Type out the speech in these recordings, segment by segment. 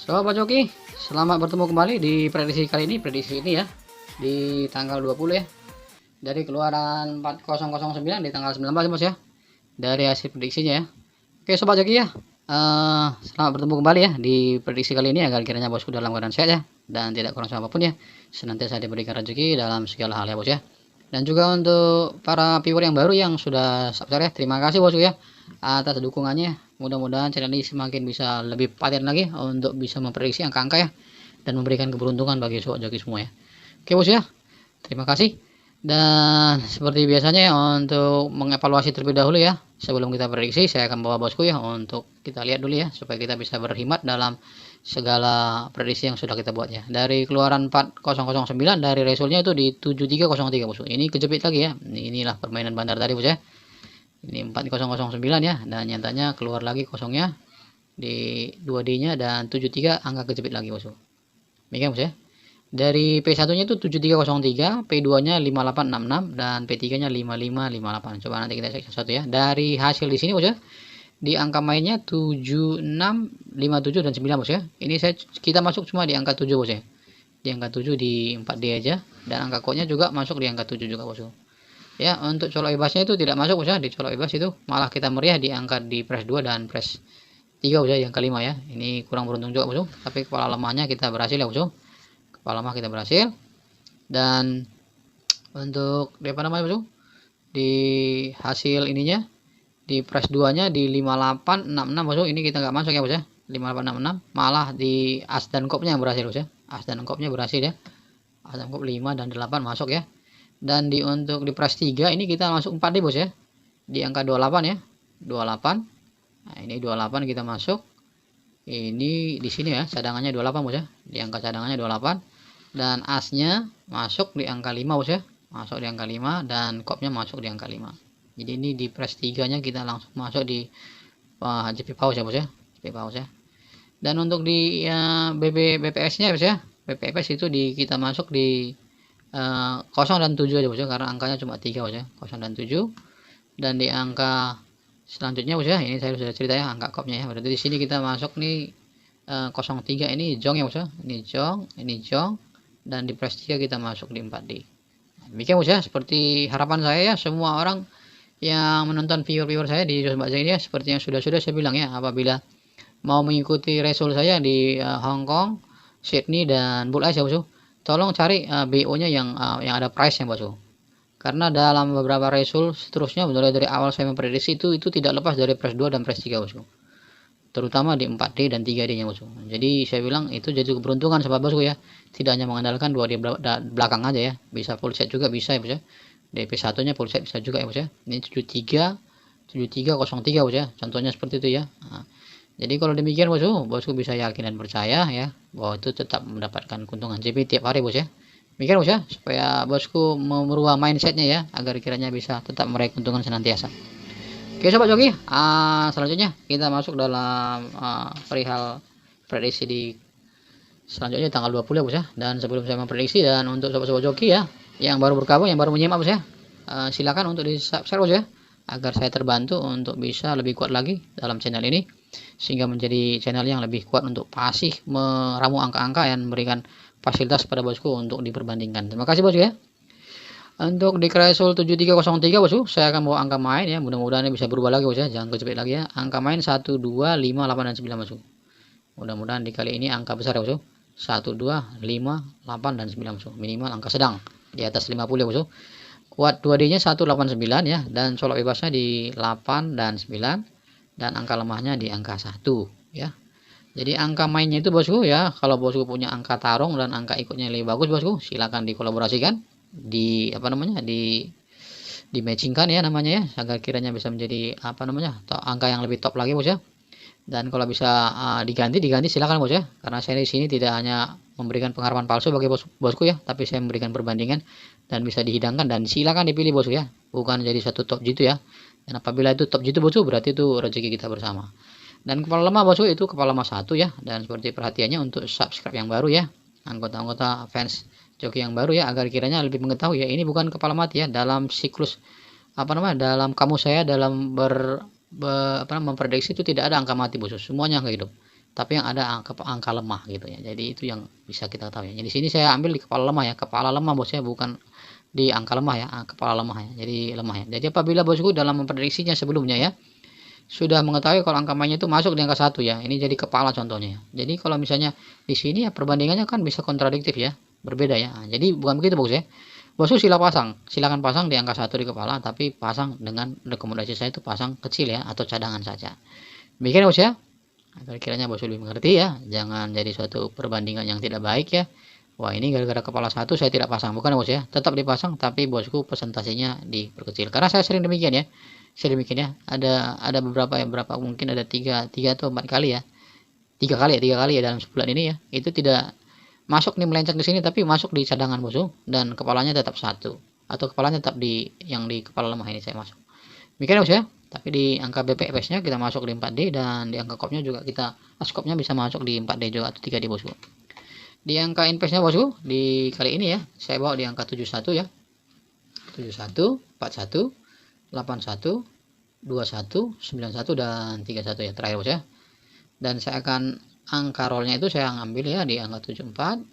Sobat Joki, selamat bertemu kembali di prediksi kali ini, prediksi ini ya, di tanggal 20 ya, dari keluaran 4009 di tanggal 19 bos ya, dari hasil prediksinya ya. Oke Sobat Joki ya, selamat bertemu kembali ya di prediksi kali ini agar kiranya bosku dalam keadaan sehat ya, dan tidak kurang apapun ya, senantiasa diberikan rezeki dalam segala hal ya bos ya. Dan juga untuk para viewer yang baru yang sudah subscribe ya, terima kasih bosku ya atas dukungannya. Mudah-mudahan channel ini semakin bisa lebih paten lagi untuk bisa memprediksi angka-angka ya, dan memberikan keberuntungan bagi sobat joki semua ya. Oke bos ya, terima kasih. Dan seperti biasanya ya, untuk mengevaluasi terlebih dahulu ya, sebelum kita prediksi saya akan bawa bosku ya untuk kita lihat dulu ya, supaya kita bisa berhemat dalam segala prediksi yang sudah kita buat ya. Dari keluaran 4009 dari resultnya itu di 7303 bos. Ini kejepit lagi ya. Inilah permainan bandar tadi bos ya. Ini 4009 ya, dan nyatanya keluar lagi kosongnya di 2D-nya dan 73 angka kejepit lagi bos. Demikian bos ya. Dari P1-nya itu 7303, P2-nya 5866 dan P3-nya 5558. Coba nanti kita cek satu ya. Dari hasil di sini bos ya, di angka mainnya 7, 6, 5, 7 dan 9 bos ya. Ini kita masuk cuma di angka 7 bos ya. Di angka 7 di 4D aja, dan angka kodenya juga masuk di angka 7 juga bos. Ya, untuk colok bebasnya itu tidak masuk bos ya. Di colok bebas itu malah kita meriah di angka di press 2 dan press 3 bos ya, yang kelima ya. Ini kurang beruntung juga bos. Tapi kepala lemahnya kita berhasil ya bos. Kepala lemah kita berhasil. Dan untuk di apa namanya bos? Di hasil ininya di press 2 nya di 5866 bos, ini kita nggak masuk ya bos ya. 5866 malah di as dan kopnya yang berhasil bos ya. As dan kopnya berhasil ya. As dan kop 5 dan 8 masuk ya. Dan untuk di press 3 ini kita masuk 4D bos ya. Di angka 28 ya. 28. Nah, ini 28 kita masuk. Ini di sini ya, cadangannya 28 bos ya. Di angka cadangannya 28, dan asnya masuk di angka 5 bos ya. Masuk di angka 5 dan kopnya masuk di angka 5. Jadi ini di press 3-nya kita langsung masuk di JP pause ya bos ya. JP pause ya. Dan untuk di BPS-nya bos ya. BPS itu kita masuk di 0 dan 7 aja bos ya, karena angkanya cuma 3 bos ya. 0 dan 7. Dan di angka selanjutnya bos ya, ini saya sudah cerita ya angka kopnya ya. Berarti di sini kita masuk nih 03 ini jong ya bos ya. Ini jong, dan di press 3 kita masuk di 4D. Demikian bos ya, seperti harapan saya ya, semua orang yang menonton viewer saya di Sobat Joki ya, seperti yang sudah saya bilang ya, apabila mau mengikuti result saya di Hong Kong, Sydney dan Bull Ice ya bos, tolong cari BO-nya yang ada price ya bos. Karena dalam beberapa result seterusnya, mulai dari awal saya memprediksi itu tidak lepas dari press 2 dan press 3 bos. Terutama di 4D dan 3D nya bos. Jadi saya bilang itu jadi keberuntungan sebab bosku ya. Tidak hanya mengandalkan 2D belakang aja ya, bisa full set juga bisa ya bos ya. DP1 nya full set bisa juga ya bos ya. Ini 7303 bos ya, contohnya seperti itu ya. Nah, jadi kalau demikian bosku bisa yakin dan percaya ya bahwa itu tetap mendapatkan keuntungan JP tiap hari bos ya. Demikian bos ya, supaya bosku merubah mindsetnya ya, agar kiranya bisa tetap meraih keuntungan senantiasa. Oke sobat joki, selanjutnya kita masuk dalam perihal prediksi di selanjutnya tanggal 20 ya bos ya. Dan sebelum saya memprediksi, dan untuk sobat-sobat joki ya yang baru bergabung, yang baru menyimak bos ya, silakan untuk di subscribe bos ya, agar saya terbantu untuk bisa lebih kuat lagi dalam channel ini, sehingga menjadi channel yang lebih kuat untuk pasif meramu angka-angka dan memberikan fasilitas pada bosku untuk diperbandingkan. Terima kasih bos ya. Untuk di Kresul 7303 bosku, saya akan bawa angka main ya, mudah-mudahan ini bisa berubah lagi bos ya, jangan kejepit lagi ya. Angka main 1, 2, 5, 8 dan 9 bosku. Mudah-mudahan di kali ini angka besar ya bosku. 1, 2, 5, 8 dan 9 bosku. Minimal angka sedang di atas 50 ya bosku. Kuat 2D-nya 189 ya, dan colok bebasnya di 8 dan 9, dan angka lemahnya di angka 1 ya. Jadi angka mainnya itu bosku ya, kalau bosku punya angka tarung dan angka ikutnya lebih bagus bosku, silakan dikolaborasikan, di matchingkan ya namanya ya, agar kiranya bisa menjadi angka yang lebih top lagi bos ya. Dan kalau bisa diganti silakan bos ya, karena saya di sini tidak hanya memberikan pengharapan palsu bagi bosku ya, tapi saya memberikan perbandingan dan bisa dihidangkan, dan silakan dipilih bosku ya, bukan jadi satu top jitu ya. Dan apabila itu top jitu bosku, berarti itu rezeki kita bersama. Dan kepala lemah bosku itu kepala lemah 1 ya. Dan seperti perhatiannya untuk subscribe yang baru ya, anggota-anggota fans joki yang baru ya, agar kiranya lebih mengetahui ya, ini bukan kepala mati ya. Dalam siklus dalam kamus saya dalam memprediksi itu tidak ada angka mati bosku, semuanya angka hidup. tapi yang ada angka lemah gitu ya. Jadi itu yang bisa kita tahu ya. Jadi sini saya ambil di kepala lemah ya, kepala lemah bosnya, bukan di angka lemah ya, kepala lemah ya. Jadi lemah ya. Jadi apabila bosku dalam memprediksinya sebelumnya ya sudah mengetahui kalau angka mainnya itu masuk di angka 1 ya. Ini jadi kepala contohnya. Jadi kalau misalnya di sini ya perbandingannya kan bisa kontradiktif ya, berbeda ya. Nah, jadi bukan begitu bos ya. Bosku silakan pasang di angka 1 di kepala, tapi pasang dengan rekomendasi saya itu pasang kecil ya, atau cadangan saja. Demikian bos ya. Agar kiranya bos lebih mengerti ya, jangan jadi suatu perbandingan yang tidak baik ya. Wah, ini gara-gara kepala 1 saya tidak pasang, bukan bos ya, tetap dipasang, tapi bosku presentasinya diperkecil. Karena saya sering demikian ya. Ada beberapa mungkin ada tiga atau 4 kali ya. Tiga kali ya dalam sebulan ini ya. Itu tidak masuk nih, melenceng ke sini, tapi masuk di cadangan bosku, dan kepalanya tetap 1, atau kepalanya tetap di kepala lemah ini saya masuk. Demikian bos ya. Tapi di angka BPFS-nya kita masuk di 4D, dan di angka COP-nya juga kita skop-nya bisa masuk di 4D juga atau 3D bosku. Di angka invest-nya bosku, di kali ini ya, saya bawa di angka 71 ya. 71, 41, 81, 21, 91 dan 31 ya terakhir bos ya. Dan saya akan angka rollnya itu saya ngambil ya di angka 74,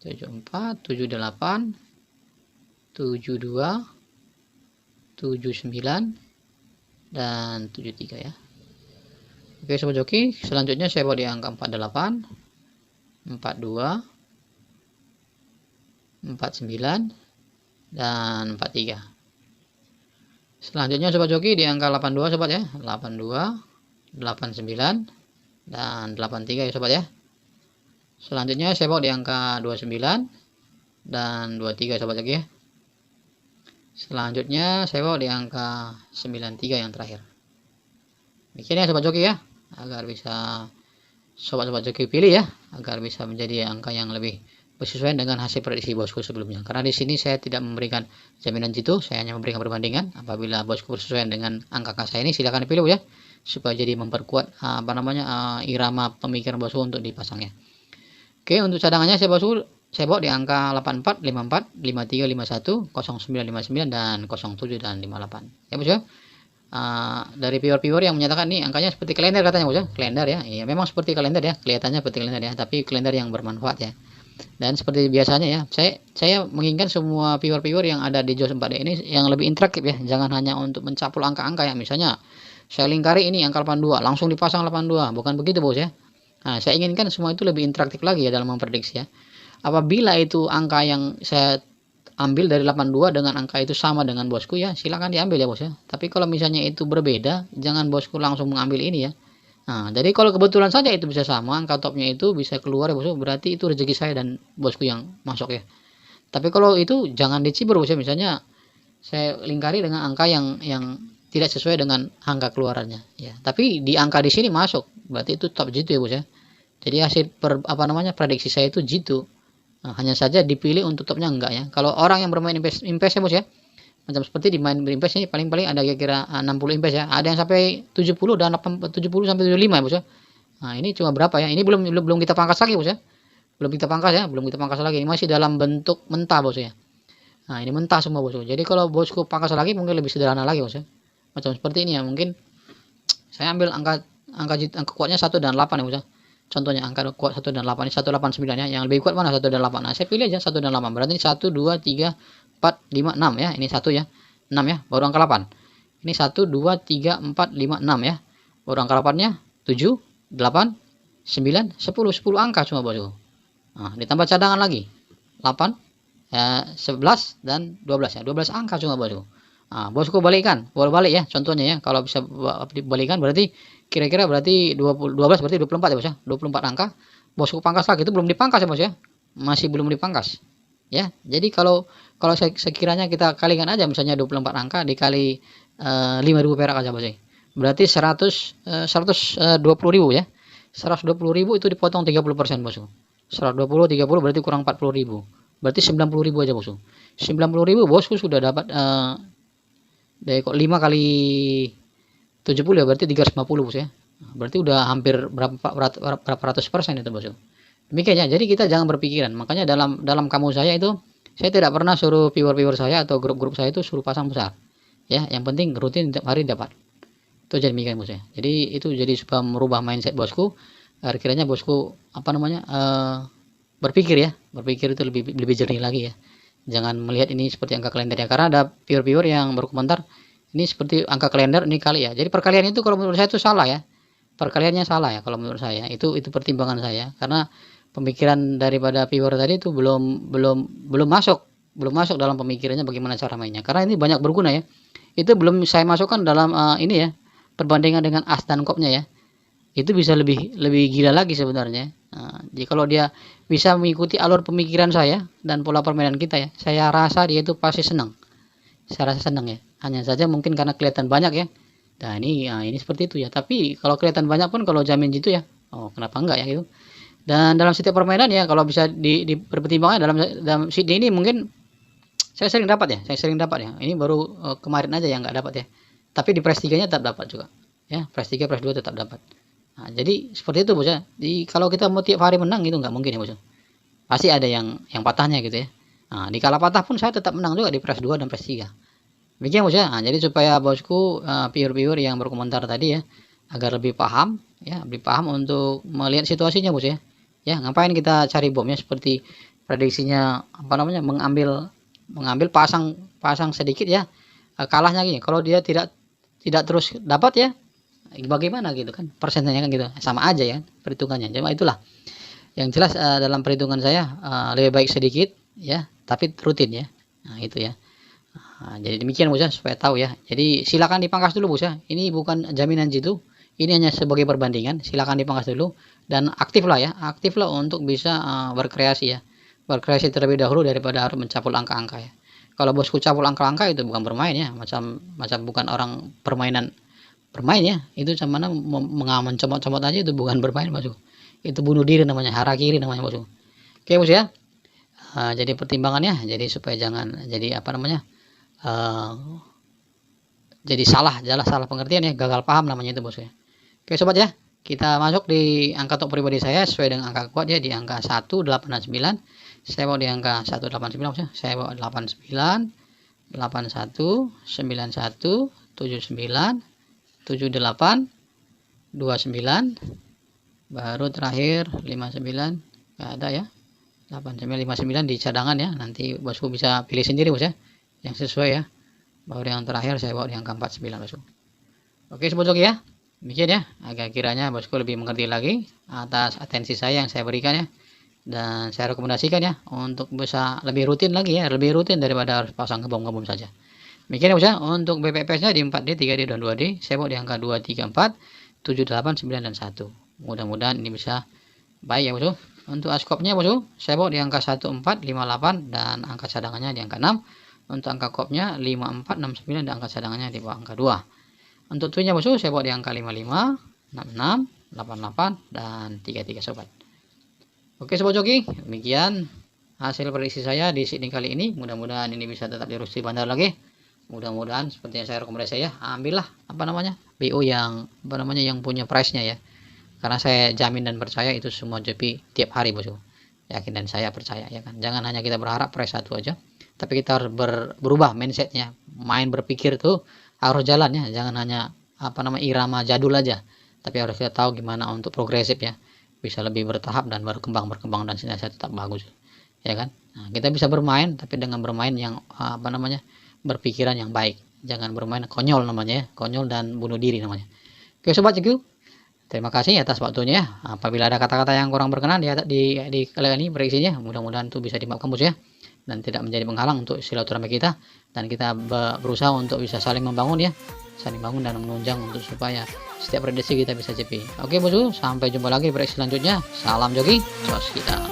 78, 72, 79 dan 73 ya. Oke sobat joki, selanjutnya saya bawa di angka 48, 42, 49 dan 43. Selanjutnya sobat joki di angka 82 sobat ya, 82, 89 dan 83 ya sobat ya. Selanjutnya saya bawa di angka 29 dan 23 sobat joki ya. Selanjutnya saya bawa di angka 93 yang terakhir. Demikian ya sobat joki ya, agar bisa sobat-sobat joki pilih ya, agar bisa menjadi angka yang lebih bersesuaian dengan hasil prediksi bosku sebelumnya. Karena di sini saya tidak memberikan jaminan jitu, saya hanya memberikan perbandingan. Apabila bosku bersesuaian dengan angka saya ini, silakan dipilih ya, supaya jadi memperkuat irama pemikiran bosku untuk dipasangnya. Oke, untuk cadangannya saya bawa di angka 84, 54, 53, 51, 09, 59 dan 07 dan 58. Ya bos ya. Dari viewer yang menyatakan nih angkanya seperti kalender katanya bos ya. Kalender ya. Iya, memang seperti kalender ya, kelihatannya seperti kalender ya, tapi kalender yang bermanfaat ya. Dan seperti biasanya ya, saya menginginkan semua viewer yang ada di JOS 4D ini yang lebih interaktif ya. Jangan hanya untuk mencapul angka-angka ya. Misalnya saya lingkari ini angka 82, langsung dipasang 82. Bukan begitu bos ya. Nah, saya inginkan semua itu lebih interaktif lagi ya dalam memprediksi ya. Apabila itu angka yang saya ambil dari 82 dengan angka itu sama dengan bosku ya, silakan diambil ya bos ya. Tapi kalau misalnya itu berbeda, jangan bosku langsung mengambil ini ya. Nah, jadi kalau kebetulan saja itu bisa sama, angka topnya itu bisa keluar ya bosku, berarti itu rezeki saya dan bosku yang masuk ya. Tapi kalau itu jangan dicibur bos ya. Misalnya saya lingkari dengan angka yang tidak sesuai dengan angka keluarannya ya. Tapi di angka di sini masuk, berarti itu top jitu ya bos ya. Jadi hasil prediksi saya itu jitu. Nah, hanya saja dipilih untuk topnya enggak ya. Kalau orang yang bermain invest ya bos ya, macam seperti di main invest ini paling ada kira-kira 60 invest ya. Ada yang sampai 70 dan 70 sampai 75 ya bos ya. Nah, ini cuma berapa ya? Ini belum kita pangkas lagi bos ya. Belum kita pangkas lagi. Ini masih dalam bentuk mentah bos ya. Nah, ini mentah semua bos. Jadi kalau bosku pangkas lagi mungkin lebih sederhana lagi bos ya. Macam seperti ini ya. Mungkin saya ambil angka kuatnya 1 dan 8 ya bos ya. Contohnya angka kuat 1 dan 8 ini 189 ya. Yang lebih kuat mana 1 dan 8. Nah, saya pilih aja 1 dan 8. Berarti ini 1 2 3 4 5 6 ya. Ini 1 ya. 6 ya, baru angka 8. Ini 1 2 3 4 5 6 ya. Baru angka 8-nya 7 8 9 10 angka cuma bosku. Nah, ditambah cadangan lagi. 8 ya, 11 dan 12 ya. 12 angka cuma bosku. Nah, bosku balikkan, bolak-balik ya contohnya ya. Kalau bisa balikan berarti kira-kira berarti 12 berarti 24 ya bos ya. 24 angka. Bosku pangkas lagi, itu belum dipangkas ya bos ya. Masih belum dipangkas. Ya. Jadi kalau sekiranya kita kalikan aja misalnya 24 angka dikali 5.000 perak aja bos ya. Berarti 120.000 ya. 120.000 itu dipotong 30% bosku. 120 30 berarti kurang 40.000. Berarti 90.000 aja bosku. 90.000 bosku sudah dapat dari 5 kali 70 ya, berarti 350 bos ya. Berarti udah hampir berapa ratus persen itu bos. Demikian ya. Jadi kita jangan berpikiran. Makanya dalam kamu saya itu saya tidak pernah suruh viewer saya atau grup saya itu suruh pasang besar. Ya, yang penting rutin tiap hari dapat. Itu jadi demikian bos ya. Jadi itu jadi supaya merubah mindset bosku kiranya bosku apa namanya berpikir ya, berpikir itu lebih jernih lagi ya. Jangan melihat ini seperti angka kalender ya, karena ada viewer yang berkomentar ini seperti angka kalender ini kali ya. Jadi perkalian itu kalau menurut saya itu salah ya, perkaliannya salah ya kalau menurut saya. Itu pertimbangan saya, karena pemikiran daripada viewer tadi itu belum masuk dalam pemikirannya bagaimana cara mainnya, karena ini banyak berguna ya. Itu belum saya masukkan dalam ini ya, perbandingan dengan as dan kopnya ya. Itu bisa lebih gila lagi sebenarnya. Nah, jadi kalau dia bisa mengikuti alur pemikiran saya dan pola permainan kita ya, saya rasa dia itu pasti senang. Saya rasa senang ya. Hanya saja mungkin karena kelihatan banyak ya. Nah ini seperti itu ya. Tapi kalau kelihatan banyak pun kalau jamin gitu ya, oh kenapa enggak ya gitu. Dan dalam setiap permainan ya, kalau bisa dipertimbangkan dalam Sydney ini mungkin saya sering dapat ya. Ini baru kemarin aja yang nggak dapat ya. Tapi di Press 3-nya tetap dapat juga. Ya, Press 3, Press 2 tetap dapat. Nah, jadi seperti itu bos ya. Jadi kalau kita mau tiap hari menang itu nggak mungkin ya bos. Pasti ada yang patahnya gitu ya. Nah, di kala patah pun saya tetap menang juga di Press 2 dan Press 3. Demikian bos ya. Nah, jadi supaya bosku viewer yang berkomentar tadi ya, agar lebih paham ya, lebih paham untuk melihat situasinya bos ya. Ya, ngapain kita cari bomnya seperti prediksinya apa namanya, mengambil pasang sedikit ya. Kalahnya gini, kalau dia tidak terus dapat ya, bagaimana gitu kan, persennya kan gitu, sama aja ya perhitungannya. Cuma itulah yang jelas dalam perhitungan saya lebih baik sedikit ya, tapi rutin ya. Nah itu ya. Nah, jadi demikian bos ya, supaya tahu ya. Jadi silakan dipangkas dulu bos ya, ini bukan jaminan jitu, ini hanya sebagai perbandingan. Silakan dipangkas dulu dan aktiflah ya, aktiflah untuk bisa berkreasi ya, berkreasi terlebih dahulu daripada harus mencapul angka-angka ya. Kalau bosku capul angka-angka itu bukan bermain ya, macam bukan orang bermain ya, itu sama mana mencomot-comot aja, itu bukan bermain bosku, itu bunuh diri namanya, harakiri namanya bosku. Oke bos ya. Jadi pertimbangannya, jadi supaya jangan jadi apa namanya jadi salah pengertian ya, gagal paham namanya itu bos ya. Oke sobat ya, kita masuk di angka top pribadi saya sesuai dengan angka kuat ya, di angka 189. Saya bawa di angka 189 bos ya. Saya bawa 89, 81, 91, 79, 78, 29, baru terakhir 59, nggak ada ya. 8959 di cadangan ya, nanti bosku bisa pilih sendiri bos ya, yang sesuai ya. Baru yang terakhir saya bawa di angka 49 bosku. Oke sobat joki ya, demikian ya, agar kiranya bosku lebih mengerti lagi atas atensi saya yang saya berikan ya. Dan saya rekomendasikan ya untuk bisa lebih rutin lagi ya, lebih rutin daripada harus pasang ngebom saja. Demikian ya bos ya, untuk BPPS nya di 4D, 3D, dan 2D saya bawa di angka 2, 3, 4, 7, 8, 9, dan 1. Mudah-mudahan ini bisa baik ya bosku. Untuk askopnya bosku saya bawa di angka 14, 58, dan angka cadangannya di angka 6. Untuk angka kopnya 54, 69, dan angka cadangannya di bawah angka 2. Untuk twinnya bosku saya bawa di angka 55, 66, 88, dan 33 sobat. Oke sobat joki, demikian hasil prediksi saya di Sydney kali ini. Mudah-mudahan ini bisa tetap dirusi bandar lagi. Mudah-mudahan seperti yang saya rekomendasi ya, ambillah apa namanya BO yang apa namanya yang punya price-nya ya. Karena saya jamin dan percaya itu semua JP tiap hari bosku. Yakin dan saya percaya ya kan. Jangan hanya kita berharap price satu aja, tapi kita harus berubah mindsetnya. Main berpikir tuh harus jalan ya. Jangan hanya apa namanya irama jadul aja, tapi harus kita tahu gimana untuk progresif ya. Bisa lebih bertahap dan berkembang dan senantiasa tetap bagus ya kan. Nah, kita bisa bermain tapi dengan bermain yang apa namanya berpikiran yang baik, jangan bermain konyol namanya ya, konyol dan bunuh diri namanya. Oke sobat joki, terima kasih atas waktunya ya. Apabila ada kata-kata yang kurang berkenan di kali ini prediksinya, mudah-mudahan itu bisa dimaafkan bos ya, dan tidak menjadi penghalang untuk silaturahmi kita, dan kita berusaha untuk bisa saling membangun ya, saling bangun dan menunjang untuk supaya setiap prediksi kita bisa JP. Oke bosku, sampai jumpa lagi prediksi selanjutnya. Salam joki, jos kita.